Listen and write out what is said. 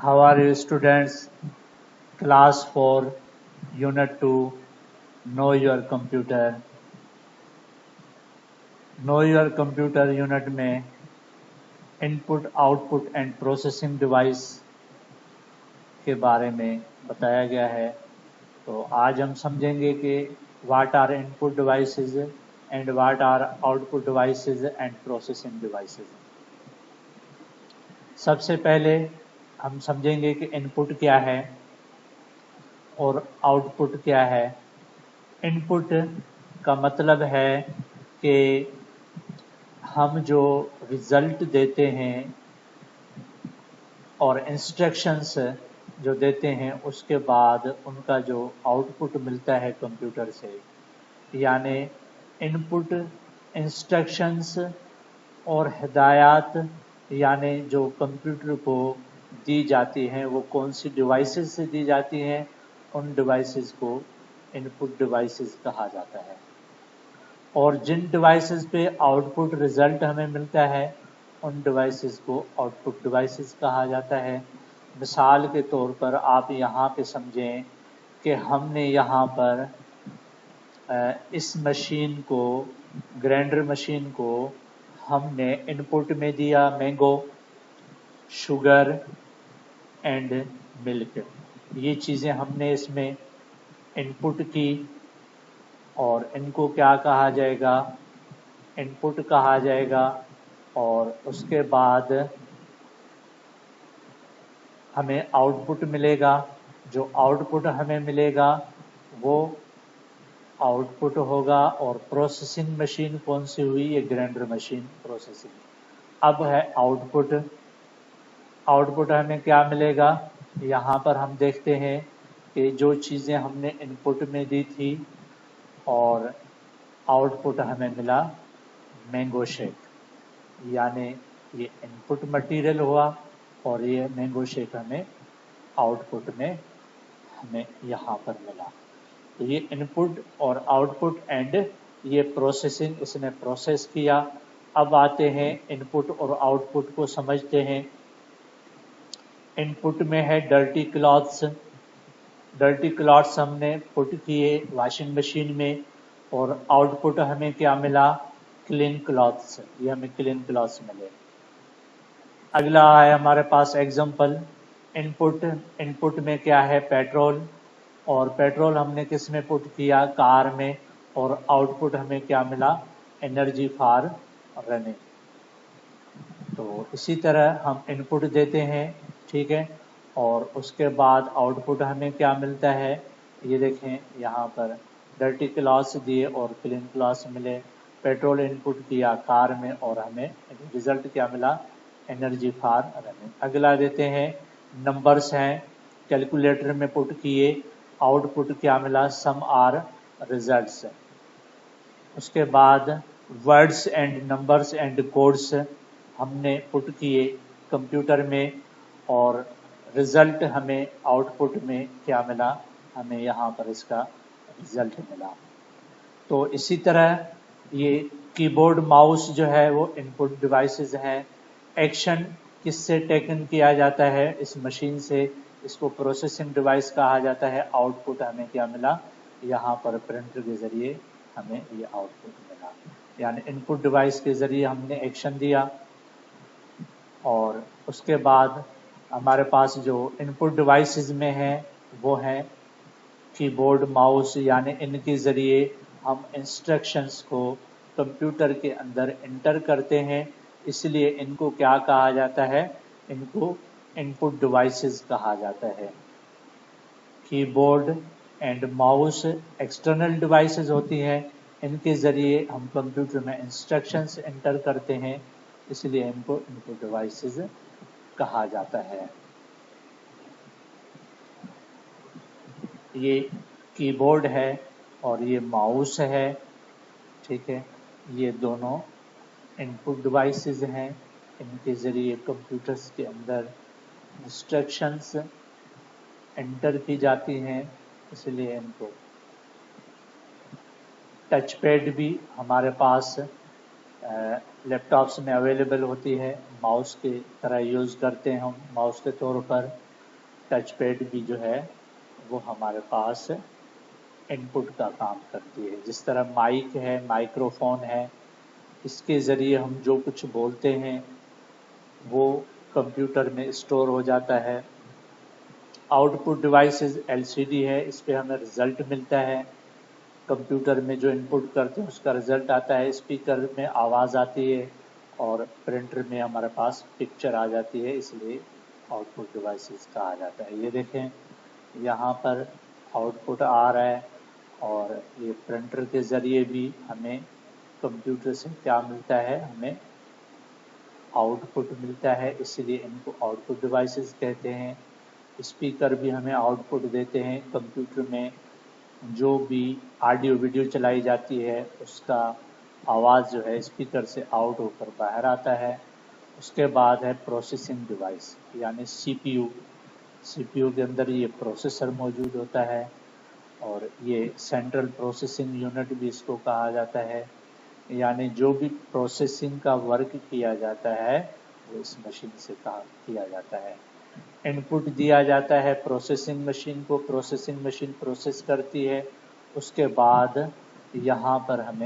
How are you students? Class 4, Unit 2, Know Your Computer. Know Your Computer unit में input output and processing device के बारे में बताया गया है। तो आज हम समझेंगे कि what are input devices and what are output devices and processing devices. सबसे पहले हम समझेंगे कि इनपुट क्या है और आउटपुट क्या है। इनपुट का मतलब है कि हम जो रिजल्ट देते हैं और इंस्ट्रक्शंस जो देते हैं उसके बाद उनका जो आउटपुट मिलता है कंप्यूटर से, यानी इनपुट इंस्ट्रक्शंस और हिदायत यानी जो कंप्यूटर को दी जाती हैं वो कौन सी डिवाइसेस से दी जाती हैं, उन डिवाइसेस को इनपुट डिवाइसेस कहा जाता है। और जिन डिवाइसेस पे आउटपुट रिजल्ट हमें मिलता है उन डिवाइसेस को आउटपुट डिवाइसेस कहा जाता है। मिसाल के तौर पर आप यहाँ पे समझें कि हमने यहाँ पर इस मशीन को, ग्राइंडर मशीन को हमने इनपुट में दिया मैंगो, शुगर एंड मिल्क। ये चीज़ें हमने इसमें इनपुट की और इनको क्या कहा जाएगा, इनपुट कहा जाएगा। और उसके बाद हमें आउटपुट मिलेगा। जो आउटपुट हमें मिलेगा वो आउटपुट होगा। और प्रोसेसिंग मशीन कौन सी हुई, ये ग्राइंडर मशीन प्रोसेसिंग। अब है आउटपुट। आउटपुट हमें क्या मिलेगा, यहाँ पर हम देखते हैं कि जो चीज़ें हमने इनपुट में दी थी और आउटपुट हमें मिला मैंगो शेक, यानी ये इनपुट मटेरियल हुआ और ये मैंगो शेक हमें आउटपुट में हमें यहाँ पर मिला। तो ये इनपुट और आउटपुट एंड ये प्रोसेसिंग, इसने प्रोसेस किया। अब आते हैं इनपुट और आउटपुट को समझते हैं। इनपुट में है डर्टी क्लॉथ्स। डर्टी क्लॉथ्स हमने पुट किए वॉशिंग मशीन में और आउटपुट हमें क्या मिला, क्लीन क्लॉथ्स। ये हमें क्लीन क्लॉथ्स मिले। अगला है हमारे पास एग्जांपल। इनपुट में क्या है, पेट्रोल। और पेट्रोल हमने किस में पुट किया, कार में। और आउटपुट हमें क्या मिला, एनर्जी फॉर रनिंग। तो इसी तरह हम इनपुट देते हैं, ठीक है, और उसके बाद आउटपुट हमें क्या मिलता है। ये देखें यहाँ पर डर्टी क्लॉथ्स दिए और क्लीन क्लॉथ्स मिले। पेट्रोल इनपुट किया कार में और हमें रिजल्ट क्या मिला, एनर्जी फॉर रनिंग। अगला देते हैं नंबर्स हैं, कैलकुलेटर में पुट किए, आउटपुट क्या मिला, सम आर रिजल्ट्स। उसके बाद words and numbers and codes हमने पुट किए कंप्यूटर में और रिजल्ट हमें आउटपुट में क्या मिला, हमें यहाँ पर इसका रिजल्ट मिला। तो इसी तरह ये कीबोर्ड माउस जो है वो इनपुट डिवाइसेस हैं। एक्शन किससे टेकन किया जाता है, इस मशीन से, इसको प्रोसेसिंग डिवाइस कहा जाता है। आउटपुट हमें क्या मिला, यहाँ पर प्रिंटर के ज़रिए हमें ये आउटपुट मिला। यानी इनपुट डिवाइस के ज़रिए हमने एक्शन दिया। और उसके बाद हमारे पास जो इनपुट डिवाइसेस में है वो हैं कीबोर्ड माउस, यानी इनके ज़रिए हम इंस्ट्रक्शंस को कंप्यूटर के अंदर इंटर करते हैं, इसलिए इनको क्या कहा जाता है, इनको इनपुट डिवाइसेस कहा जाता है। Keyboard and mouse external devices होती हैं, इनके ज़रिए हम कंप्यूटर में इंस्ट्रक्शंस इंटर करते हैं, इसलिए इनको इनपुट डिवाइसेस कहा जाता है। ये कीबोर्ड है और ये माउस है, ठीक है। ये दोनों इनपुट डिवाइसेस हैं, इनके ज़रिए कंप्यूटर्स के अंदर इंस्ट्रक्शंस एंटर की जाती हैं, इसलिए इनको। टच पैड भी हमारे पास लैपटॉप्स में अवेलेबल होती है, माउस की तरह यूज़ करते हैं हम, माउस के तौर पर। टच पैड भी जो है वो हमारे पास इनपुट का काम करती है। जिस तरह माइक है, माइक्रोफोन है, इसके ज़रिए हम जो कुछ बोलते हैं वो कंप्यूटर में स्टोर हो जाता है। आउटपुट डिवाइसेस एलसीडी है, इस पे हमें रिजल्ट मिलता है। कंप्यूटर में जो इनपुट करते हैं उसका रिजल्ट आता है, स्पीकर में आवाज़ आती है और प्रिंटर में हमारे पास पिक्चर आ जाती है, इसलिए आउटपुट डिवाइसेस कहा जाता है। ये देखें यहाँ पर आउटपुट आ रहा है और ये प्रिंटर के ज़रिए भी हमें कंप्यूटर से क्या मिलता है, हमें आउटपुट मिलता है, इसलिए इनको आउटपुट डिवाइसेस कहते हैं। स्पीकर भी हमें आउटपुट देते हैं। कंप्यूटर में जो भी ऑडियो वीडियो चलाई जाती है उसका आवाज़ जो है स्पीकर से आउट होकर बाहर आता है। उसके बाद है प्रोसेसिंग डिवाइस यानी सीपीयू। सीपीयू के अंदर ये प्रोसेसर मौजूद होता है और ये सेंट्रल प्रोसेसिंग यूनिट भी इसको कहा जाता है, यानी जो भी प्रोसेसिंग का वर्क किया जाता है वो इस मशीन से किया जाता है। इनपुट दिया जाता है प्रोसेसिंग मशीन को, प्रोसेसिंग मशीन प्रोसेस करती है। उसके बाद यहाँ पर हमें